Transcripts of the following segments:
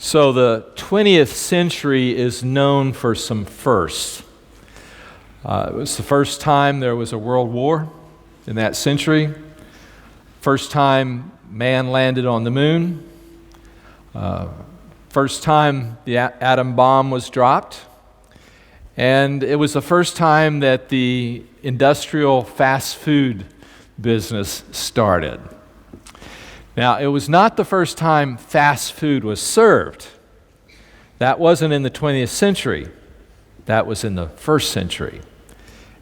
So the 20th century is known for some firsts. It was the first time there was a world war in that century. First time man landed on the moon. First time the atom bomb was dropped. And it was the first time that the industrial fast food business started. Now, it was not the first time fast food was served. That wasn't in the 20th century. That was in the first century.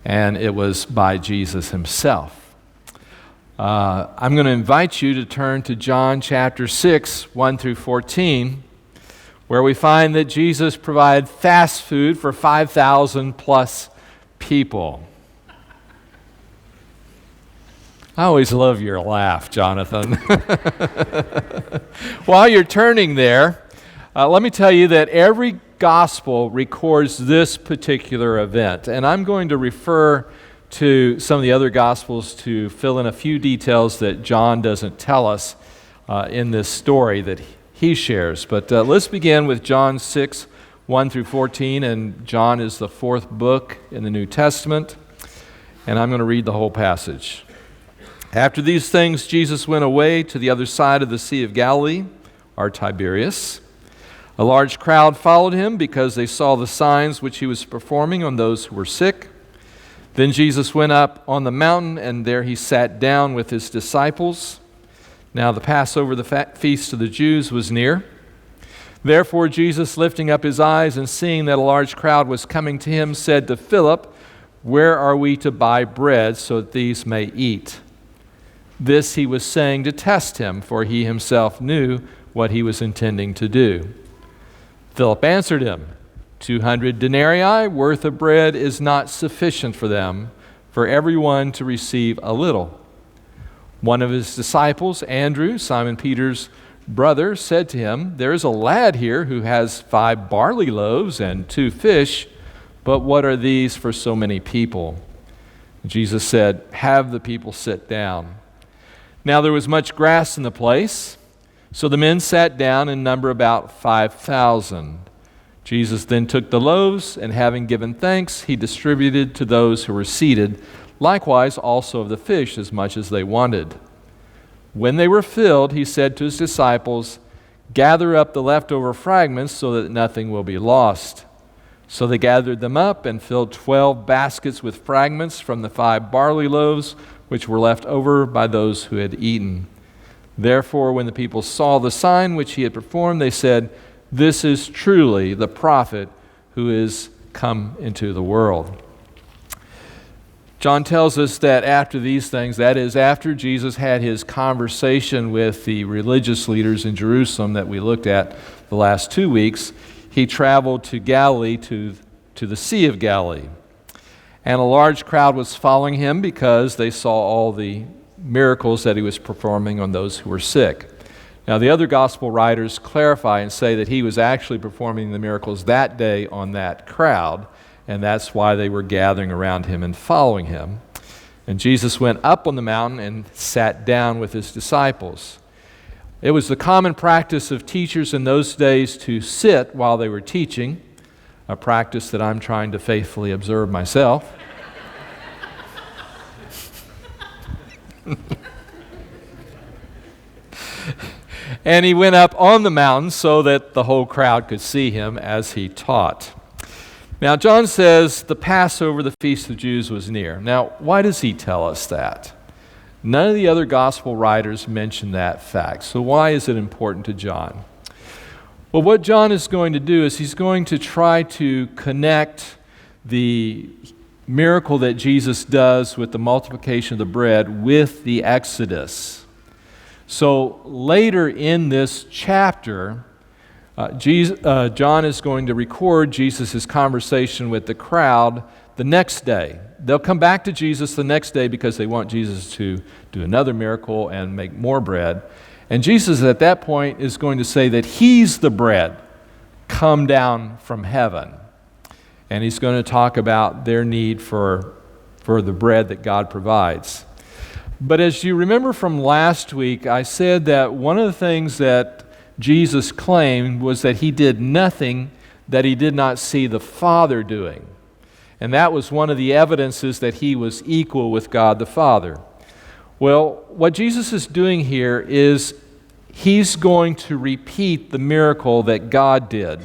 And it was by Jesus himself. I'm going to invite you to turn to John chapter 6, 1 through 14, where we find that Jesus provided fast food for 5,000 plus people. I always love your laugh, Jonathan. While you're turning there, let me tell you that every gospel records this particular event. And I'm going to refer to some of the other gospels to fill in a few details that John doesn't tell us in this story that he shares. But let's begin with John 6, 1 through 14. And John is the fourth book in the New Testament. And I'm going to read the whole passage. After these things, Jesus went away to the other side of the Sea of Galilee, or Tiberias. A large crowd followed him because they saw the signs which he was performing on those who were sick. Then Jesus went up on the mountain, and there he sat down with his disciples. Now the Passover, the feast of the Jews, was near. Therefore Jesus, lifting up his eyes and seeing that a large crowd was coming to him, said to Philip, "Where are we to buy bread so that these may eat?" This he was saying to test him, for he himself knew what he was intending to do. Philip answered him, 200 denarii worth of bread is not sufficient for them, for everyone to receive a little. One of his disciples, Andrew, Simon Peter's brother, said to him, "There is a lad here who has 5 barley loaves and 2 fish, but what are these for so many people?" Jesus said, "Have the people sit down." Now there was much grass in the place, so the men sat down in number about 5,000. Jesus then took the loaves, and having given thanks, he distributed to those who were seated, likewise also of the fish as much as they wanted. When they were filled, he said to his disciples, "Gather up the leftover fragments so that nothing will be lost." So they gathered them up and filled 12 baskets with fragments from the 5 barley loaves, which were left over by those who had eaten. Therefore, when the people saw the sign which he had performed, they said, "This is truly the prophet who is come into the world." John tells us that after these things, that is, after Jesus had his conversation with the religious leaders in Jerusalem that we looked at the last 2 weeks, he traveled to Galilee, to the Sea of Galilee. And a large crowd was following him because they saw all the miracles that he was performing on those who were sick. Now, the other gospel writers clarify and say that he was actually performing the miracles that day on that crowd, and that's why they were gathering around him and following him. And Jesus went up on the mountain and sat down with his disciples. It was the common practice of teachers in those days to sit while they were teaching, a practice that I'm trying to faithfully observe myself. And he went up on the mountain so that the whole crowd could see him as he taught. Now, John says the Passover, the feast of the Jews, was near. Now, why does he tell us that? None of the other gospel writers mention that fact. So why is it important to John? Well, what John is going to do is he's going to try to connect the miracle that Jesus does with the multiplication of the bread with the Exodus. So later in this chapter, John is going to record Jesus' conversation with the crowd the next day. They'll come back to Jesus the next day because they want Jesus to do another miracle and make more bread. And Jesus at that point is going to say that he's the bread come down from heaven. And he's going to talk about their need for the bread that God provides. But as you remember from last week, I said that one of the things that Jesus claimed was that he did nothing that he did not see the Father doing. And that was one of the evidences that he was equal with God the Father. Well, what Jesus is doing here is he's going to repeat the miracle that God did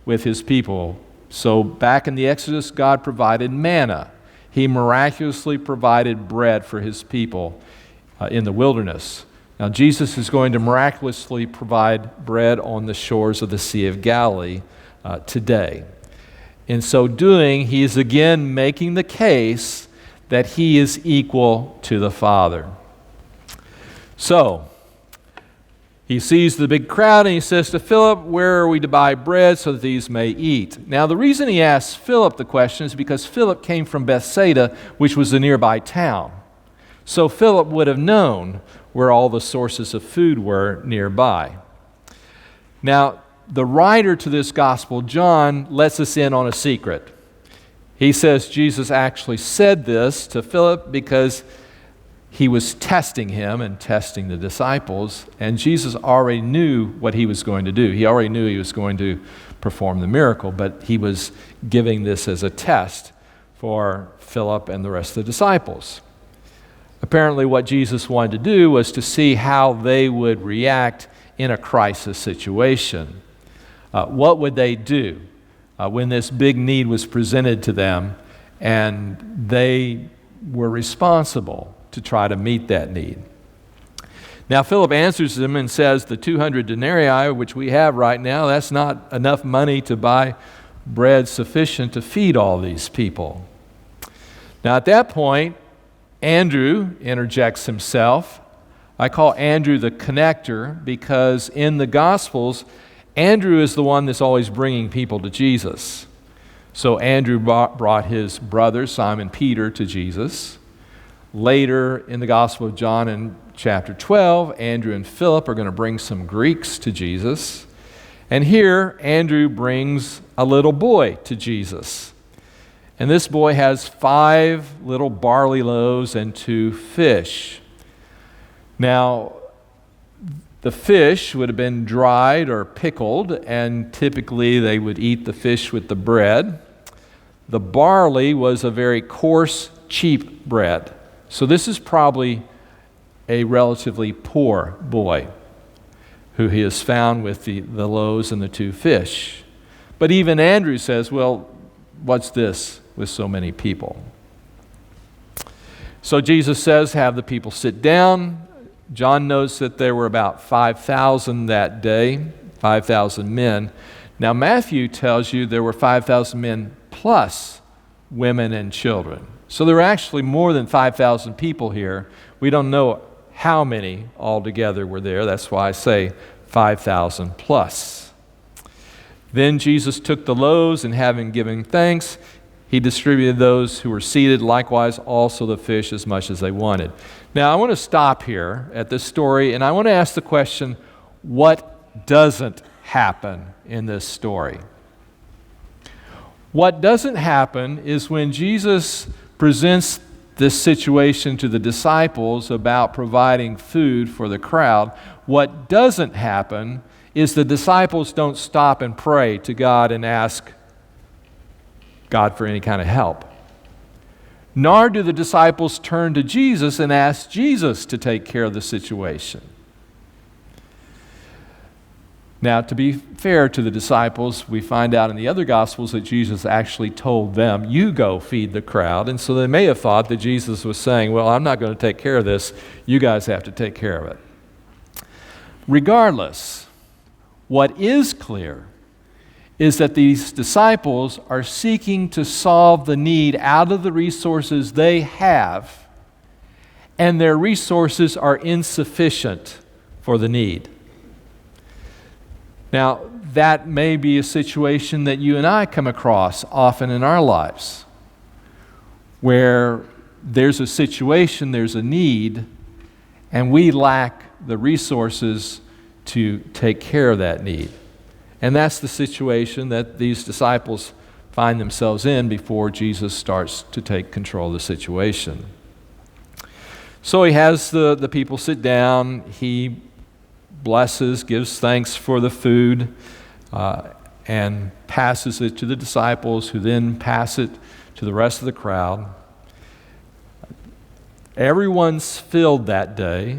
with his people. So back in the Exodus, God provided manna. He miraculously provided bread for his people in the wilderness. Now, Jesus is going to miraculously provide bread on the shores of the Sea of Galilee today. In so doing, he is again making the case that he is equal to the Father. So, he sees the big crowd and he says to Philip, "Where are we to buy bread so that these may eat?" Now, the reason he asks Philip the question is because Philip came from Bethsaida, which was a nearby town. So Philip would have known where all the sources of food were nearby. Now, the writer to this gospel, John, lets us in on a secret. He says Jesus actually said this to Philip because he was testing him and testing the disciples, and Jesus already knew what he was going to do. He already knew he was going to perform the miracle, but he was giving this as a test for Philip and the rest of the disciples. Apparently, what Jesus wanted to do was to see how they would react in a crisis situation. What would they do when this big need was presented to them and they were responsible to try to meet that need? Now, Philip answers them and says, the 200 denarii, which we have right now, that's not enough money to buy bread sufficient to feed all these people. Now, at that point, Andrew interjects himself. I call Andrew the connector because in the Gospels, Andrew is the one that's always bringing people to Jesus. So Andrew brought his brother, Simon Peter, to Jesus. Later in the Gospel of John in chapter 12, Andrew and Philip are going to bring some Greeks to Jesus. And here, Andrew brings a little boy to Jesus. And this boy has 5 little barley loaves and 2 fish. Now, the fish would have been dried or pickled, and typically they would eat the fish with the bread. The barley was a very coarse, cheap bread. So this is probably a relatively poor boy who he has found with the loaves and the 2 fish. But even Andrew says, well, what's this with so many people? So Jesus says, have the people sit down. John notes that there were about 5,000 that day, 5,000 men. Now Matthew tells you there were 5,000 men plus women and children. So there were actually more than 5,000 people here. We don't know how many altogether were there. That's why I say 5,000 plus. Then Jesus took the loaves and having given thanks, he distributed those who were seated, likewise also the fish as much as they wanted. Now I want to stop here at this story and I want to ask the question, what doesn't happen in this story? What doesn't happen is when Jesus presents this situation to the disciples about providing food for the crowd, what doesn't happen is the disciples don't stop and pray to God and ask God for any kind of help. Nor do the disciples turn to Jesus and ask Jesus to take care of the situation. Now, to be fair to the disciples, we find out in the other Gospels that Jesus actually told them, you go feed the crowd. And so they may have thought that Jesus was saying, well, I'm not going to take care of this. You guys have to take care of it. Regardless, what is clear is that these disciples are seeking to solve the need out of the resources they have, and their resources are insufficient for the need. Now, that may be a situation that you and I come across often in our lives, where there's a situation, there's a need, and we lack the resources to take care of that need. And that's the situation that these disciples find themselves in before Jesus starts to take control of the situation. So he has the people sit down. He blesses, gives thanks for the food, and passes it to the disciples, who then pass it to the rest of the crowd. Everyone's filled that day,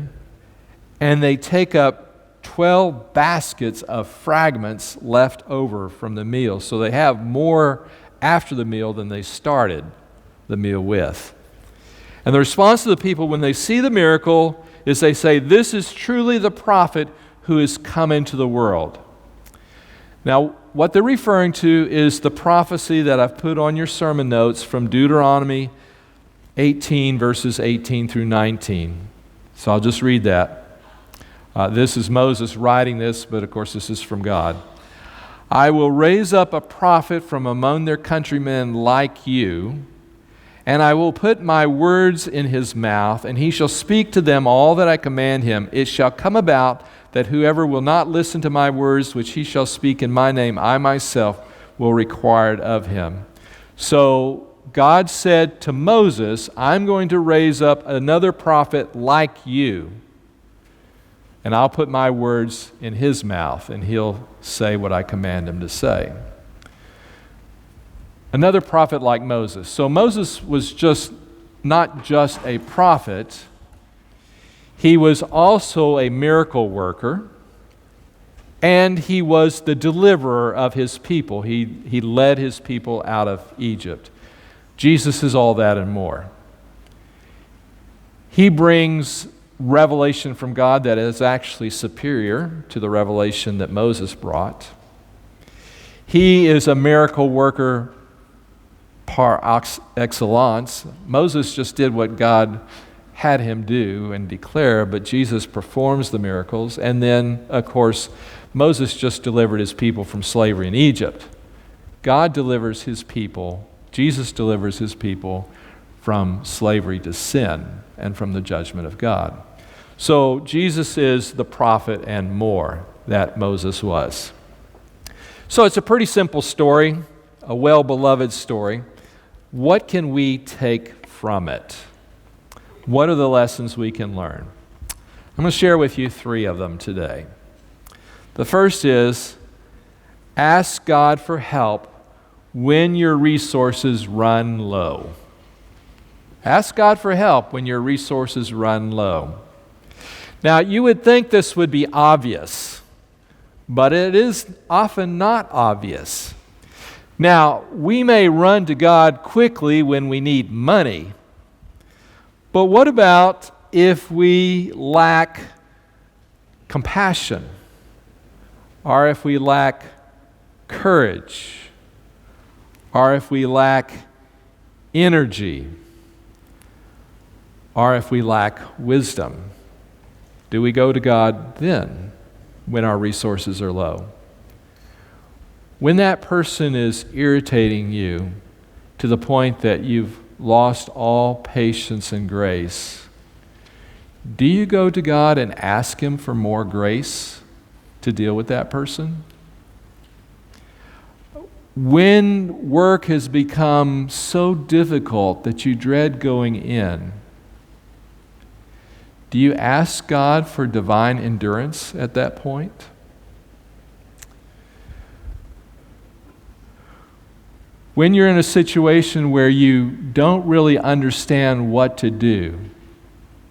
and they take up 12 baskets of fragments left over from the meal. So they have more after the meal than they started the meal with. And the response of the people when they see the miracle is they say, "This is truly the prophet who is come into the world." Now, what they're referring to is the prophecy that I've put on your sermon notes from Deuteronomy 18, verses 18 through 19. So I'll just read that. This is Moses writing this, but of course this is from God. "I will raise up a prophet from among their countrymen like you, and I will put my words in his mouth, and he shall speak to them all that I command him. It shall come about that whoever will not listen to my words, which he shall speak in my name, I myself will require it of him." So God said to Moses, "I'm going to raise up another prophet like you, and I'll put my words in his mouth, and he'll say what I command him to say." Another prophet like Moses. So Moses was not just a prophet, he was also a miracle worker, and he was the deliverer of his people. He led his people out of Egypt. Jesus is all that and more. He brings revelation from God that is actually superior to the revelation that Moses brought. He is a miracle worker par excellence. Moses just did what God had him do and declare, but Jesus performs the miracles. And then, of course, Moses just delivered his people from slavery in Egypt. God delivers his people, Jesus delivers his people from slavery to sin and from the judgment of God. So Jesus is the prophet and more that Moses was. So it's a pretty simple story, a well-beloved story. What can we take from it? What are the lessons we can learn? I'm going to share with you 3 of them today. The first is, ask God for help when your resources run low. Ask God for help when your resources run low. Now, you would think this would be obvious, but it is often not obvious. Now, we may run to God quickly when we need money, but what about if we lack compassion, or if we lack courage, or if we lack energy, or if we lack wisdom? Do we go to God then when our resources are low? When that person is irritating you to the point that you've lost all patience and grace, do you go to God and ask Him for more grace to deal with that person? When work has become so difficult that you dread going in, do you ask God for divine endurance at that point? When you're in a situation where you don't really understand what to do,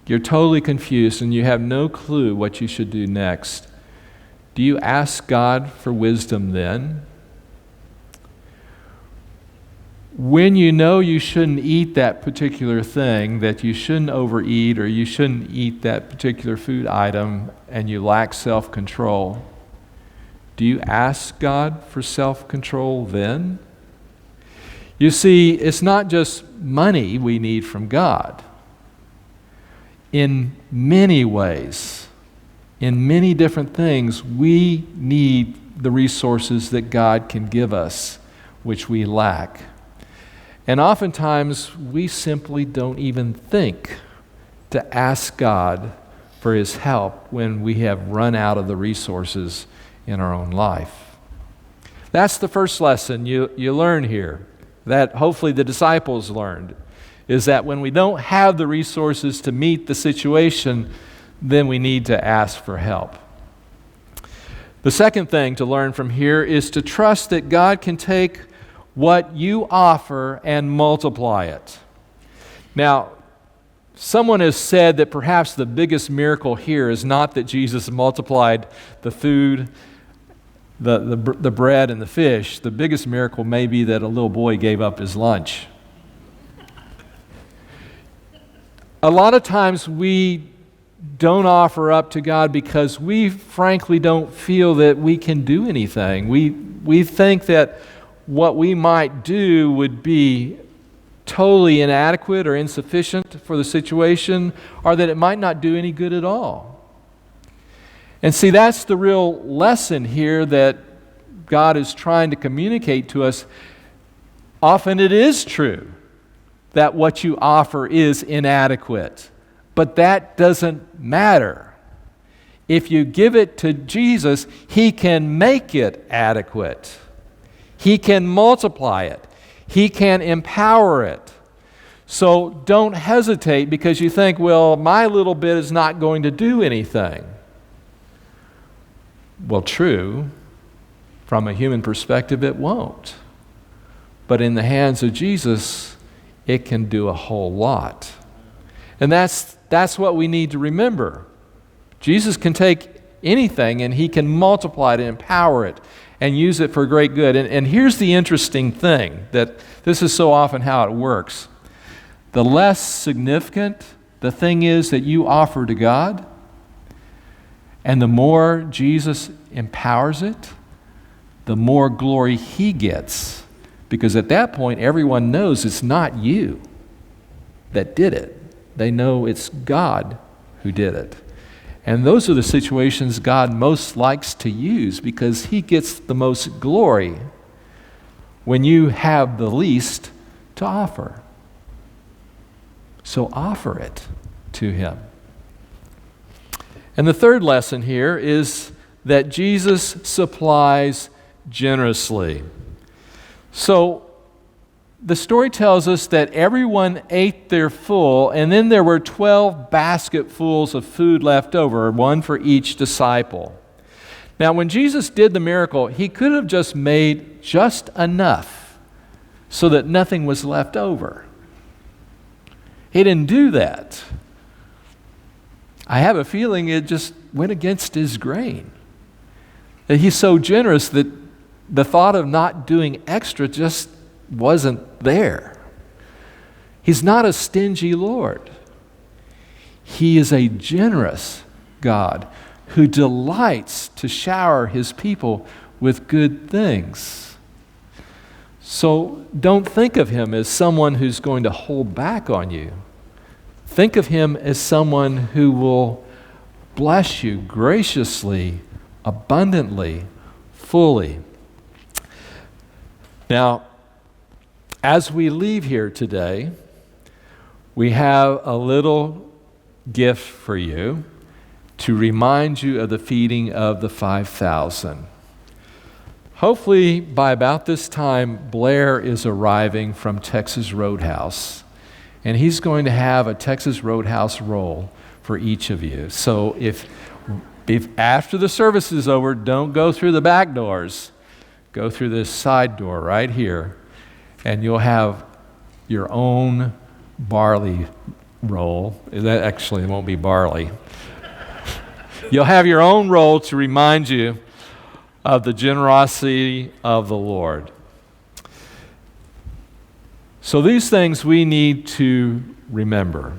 you're totally confused and you have no clue what you should do next, do you ask God for wisdom then? When you know you shouldn't eat that particular thing, that you shouldn't overeat, or you shouldn't eat that particular food item, and you lack self-control, do you ask God for self-control then? You see, it's not just money we need from God. In many ways, in many different things, we need the resources that God can give us, which we lack. And oftentimes, we simply don't even think to ask God for His help when we have run out of the resources in our own life. That's the first lesson you learn here, that hopefully the disciples learned, is that when we don't have the resources to meet the situation, then we need to ask for help. The second thing to learn from here is to trust that God can take what you offer and multiply it. Now, someone has said that perhaps the biggest miracle here is not that Jesus multiplied the food, the bread and the fish. The biggest miracle may be that a little boy gave up his lunch. A lot of times we don't offer up to God because we frankly don't feel that we can do anything. We think that what we might do would be totally inadequate or insufficient for the situation, or that it might not do any good at all. And see, that's the real lesson here that God is trying to communicate to us. Often it is true that what you offer is inadequate, but that doesn't matter. If you give it to Jesus, He can make it adequate. He can multiply it. He can empower it. So don't hesitate because you think, well, my little bit is not going to do anything. Well, true, from a human perspective, it won't. But in the hands of Jesus, it can do a whole lot. And that's what we need to remember. Jesus can take anything and He can multiply it and empower it and use it for great good. And here's the interesting thing, that this is so often how it works. The less significant the thing is that you offer to God, and the more Jesus empowers it, the more glory He gets. Because at that point, everyone knows it's not you that did it. They know it's God who did it. And those are the situations God most likes to use because He gets the most glory when you have the least to offer. So offer it to Him. And the third lesson here is that Jesus supplies generously. So the story tells us that everyone ate their full, and then there were 12 basketfuls of food left over, one for each disciple. Now, when Jesus did the miracle, He could have just made just enough so that nothing was left over. He didn't do that. I have a feeling it just went against His grain. That He's so generous that the thought of not doing extra just wasn't there. He's not a stingy Lord. He is a generous God who delights to shower His people with good things. So don't think of Him as someone who's going to hold back on you. Think of Him as someone who will bless you graciously, abundantly, fully. Now, as we leave here today, we have a little gift for you to remind you of the feeding of the 5,000. Hopefully, by about this time, Blair is arriving from Texas Roadhouse, and he's going to have a Texas Roadhouse roll for each of you. So if after the service is over, don't go through the back doors. Go through this side door right here, and you'll have your own barley roll. That actually won't be barley. You'll have your own roll to remind you of the generosity of the Lord. So these things we need to remember.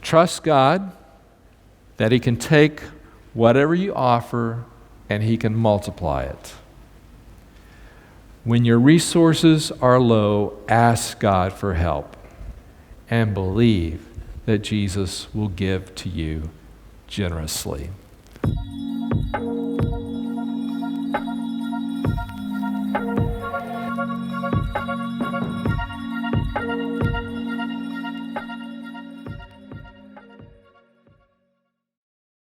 Trust God that He can take whatever you offer and He can multiply it. When your resources are low, ask God for help and believe that Jesus will give to you generously.